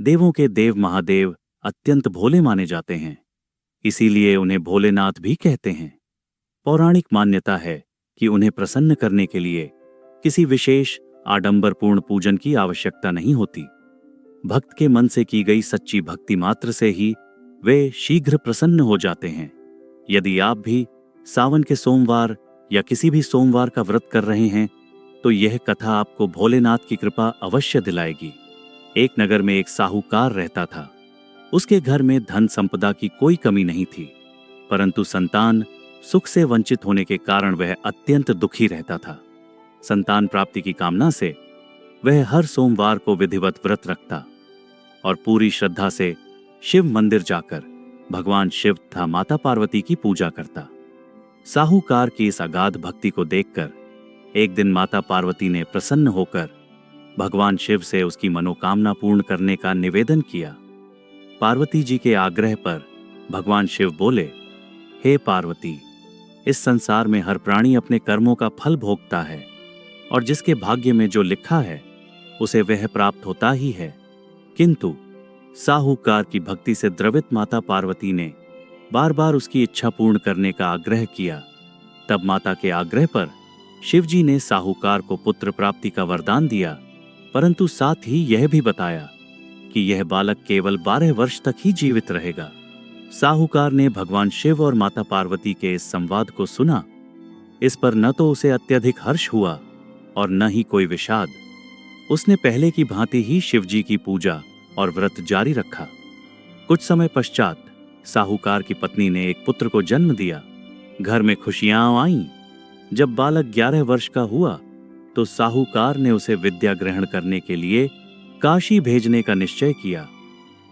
देवों के देव महादेव अत्यंत भोले माने जाते हैं, इसीलिए उन्हें भोलेनाथ भी कहते हैं। पौराणिक मान्यता है कि उन्हें प्रसन्न करने के लिए किसी विशेष आडंबरपूर्ण पूजन की आवश्यकता नहीं होती। भक्त के मन से की गई सच्ची भक्ति मात्र से ही वे शीघ्र प्रसन्न हो जाते हैं। यदि आप भी सावन के सोमवार या किसी भी सोमवार का व्रत कर रहे हैं तो यह कथा आपको भोलेनाथ की कृपा अवश्य दिलाएगी। एक नगर में एक साहूकार रहता था। उसके घर में धन संपदा की कोई कमी नहीं थी, परंतु संतान सुख से वंचित होने के कारण वह अत्यंत दुखी रहता था। संतान प्राप्ति की कामना से वह हर सोमवार को विधिवत व्रत रखता और पूरी श्रद्धा से शिव मंदिर जाकर भगवान शिव तथा माता पार्वती की पूजा करता। साहूकार की इस अगाध भक्ति को देखकर एक दिन माता पार्वती ने प्रसन्न होकर भगवान शिव से उसकी मनोकामना पूर्ण करने का निवेदन किया। पार्वती जी के आग्रह पर भगवान शिव बोले, हे पार्वती, इस संसार में हर प्राणी अपने कर्मों का फल भोगता है और जिसके भाग्य में जो लिखा है उसे वह प्राप्त होता ही है। किंतु साहूकार की भक्ति से द्रवित माता पार्वती ने बार बार उसकी इच्छा पूर्ण करने का आग्रह किया। तब माता के आग्रह पर शिवजी ने साहूकार को पुत्र प्राप्ति का वरदान दिया, परंतु साथ ही यह भी बताया कि यह बालक केवल 12 वर्ष तक ही जीवित रहेगा। साहूकार ने भगवान शिव और माता पार्वती के इस संवाद को सुना। इस पर न तो उसे अत्यधिक हर्ष हुआ और न ही कोई विषाद। उसने पहले की भांति ही शिवजी की पूजा और व्रत जारी रखा। कुछ समय पश्चात साहूकार की पत्नी ने एक पुत्र को जन्म दिया। घर में खुशियां आईं। जब बालक 11 वर्ष का हुआ तो साहूकार ने उसे विद्या ग्रहण करने के लिए काशी भेजने का निश्चय किया।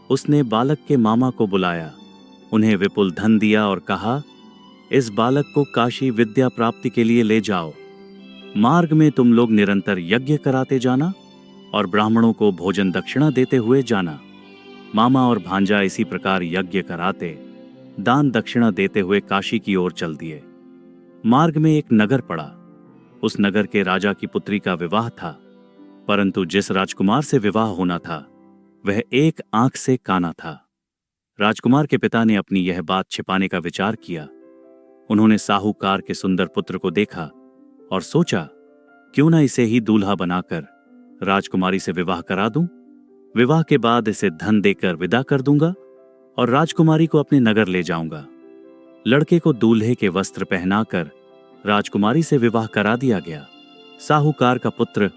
उसने बालक के मामा को बुलाया, उन्हें विपुल धन दिया और कहा, इस बालक को काशी विद्या प्राप्ति के लिए ले जाओ। मार्ग में तुम लोग निरंतर यज्ञ कराते जाना और ब्राह्मणों को भोजन दक्षिणा देते हुए जाना। मामा और भांजा इसी प्रकार यज्ञ कराते, दान दक्षिणा देते हुए काशी की ओर चल दिए। मार्ग में एक नगर पड़ा। उस नगर के राजा की पुत्री का विवाह था, परंतु जिस राजकुमार से विवाह होना था वह एक आंख से काना था। राजकुमार के पिता ने अपनी यह बात छिपाने का विचार किया। उन्होंने साहूकार के सुंदर पुत्र को देखा और सोचा, क्यों ना इसे ही दूल्हा बनाकर राजकुमारी से विवाह करा दूं। विवाह के बाद इसे धन देकर विदा कर दूंगा और राजकुमारी को अपने नगर ले जाऊंगा। लड़के को दूल्हे के वस्त्र पहनाकर राजकुमारी से विवाह करा दिया गया। साहूकार का पुत्र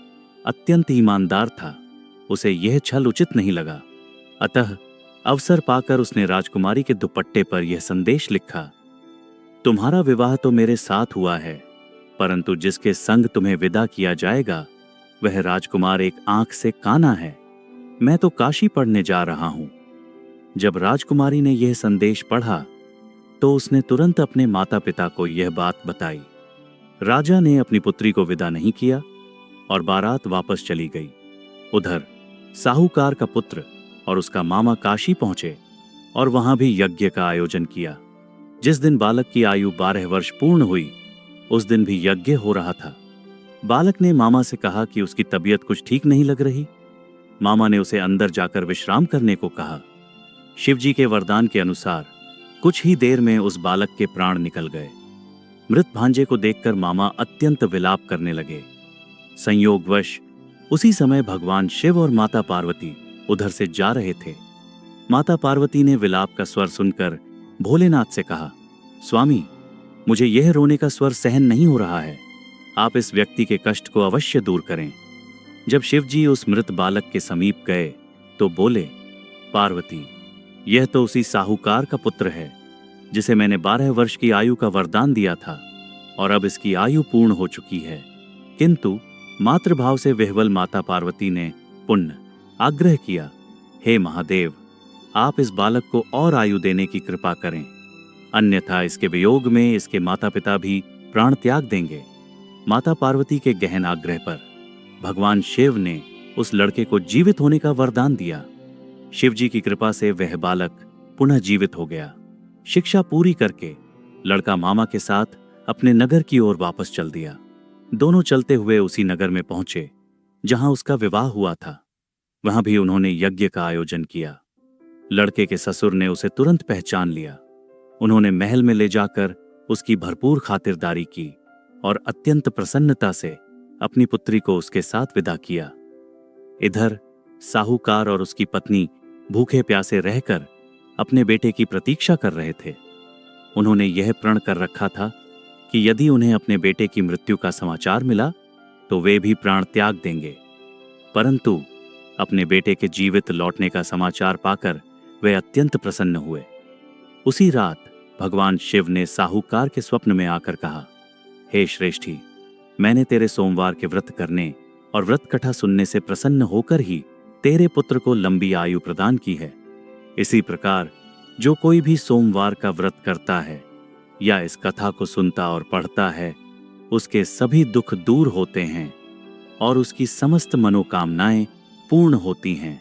अत्यंत ईमानदार था। उसे यह छल उचित नहीं लगा, अतः अवसर पाकर उसने राजकुमारी के दुपट्टे पर यह संदेश लिखा, तुम्हारा विवाह तो मेरे साथ हुआ है, परंतु जिसके संग तुम्हें विदा किया जाएगा वह राजकुमार एक आंख से काना है। मैं तो काशी पढ़ने जा रहा हूं। जब राजकुमारी ने यह संदेश पढ़ा तो उसने तुरंत अपने माता पिता को यह बात बताई। राजा ने अपनी पुत्री को विदा नहीं किया और बारात वापस चली गई। उधर साहूकार का पुत्र और उसका मामा काशी पहुंचे और वहां भी यज्ञ का आयोजन किया। जिस दिन बालक की आयु 12 वर्ष पूर्ण हुई उस दिन भी यज्ञ हो रहा था। बालक ने मामा से कहा कि उसकी तबीयत कुछ ठीक नहीं लग रही। मामा ने उसे अंदर जाकर विश्राम करने को कहा। शिवजी के वरदान के अनुसार कुछ ही देर में उस बालक के प्राण निकल गए। मृत भांजे को देखकर मामा अत्यंत विलाप करने लगे। संयोगवश उसी समय भगवान शिव और माता पार्वती उधर से जा रहे थे। माता पार्वती ने विलाप का स्वर सुनकर भोलेनाथ से कहा, स्वामी, मुझे यह रोने का स्वर सहन नहीं हो रहा है। आप इस व्यक्ति के कष्ट को अवश्य दूर करें। जब शिवजी उस मृत बालक के समीप गए तो बोले, पार्वती, यह तो उसी साहूकार का पुत्र है जिसे मैंने 12 वर्ष की आयु का वरदान दिया था और अब इसकी आयु पूर्ण हो चुकी है। किंतु मातृभाव से विह्वल माता पार्वती ने पुण्य आग्रह किया, हे महादेव, आप इस बालक को और आयु देने की कृपा करें, अन्यथा इसके वियोग में इसके माता पिता भी प्राण त्याग देंगे। माता पार्वती के गहन आग्रह पर भगवान शिव ने उस लड़के को जीवित होने का वरदान दिया। शिवजी की कृपा से वह बालक पुनः जीवित हो गया। शिक्षा पूरी करके लड़का मामा के साथ अपने नगर की ओर वापस चल दिया। दोनों चलते हुए उसी नगर में पहुंचे जहां उसका विवाह हुआ था। वहां भी उन्होंने यज्ञ का आयोजन किया। लड़के के ससुर ने उसे तुरंत पहचान लिया। उन्होंने महल में ले जाकर उसकी भरपूर खातिरदारी की और अत्यंत प्रसन्नता से अपनी पुत्री को उसके साथ विदा किया। इधर साहूकार और उसकी पत्नी भूखे प्यासे रहकर अपने बेटे की प्रतीक्षा कर रहे थे। उन्होंने यह प्रण कर रखा था कि यदि उन्हें अपने बेटे की मृत्यु का समाचार मिला तो वे भी प्राण त्याग देंगे। परंतु अपने बेटे के जीवित लौटने का समाचार पाकर वे अत्यंत प्रसन्न हुए। उसी रात भगवान शिव ने साहूकार के स्वप्न में आकर कहा, हे श्रेष्ठी, मैंने तेरे सोमवार के व्रत करने और व्रत कथा सुनने से प्रसन्न होकर ही तेरे पुत्र को लंबी आयु प्रदान की है। इसी प्रकार जो कोई भी सोमवार का व्रत करता है या इस कथा को सुनता और पढ़ता है, उसके सभी दुख दूर होते हैं और उसकी समस्त मनोकामनाएं पूर्ण होती हैं।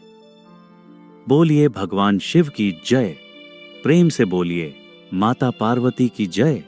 बोलिए भगवान शिव की जय। प्रेम से बोलिए माता पार्वती की जय।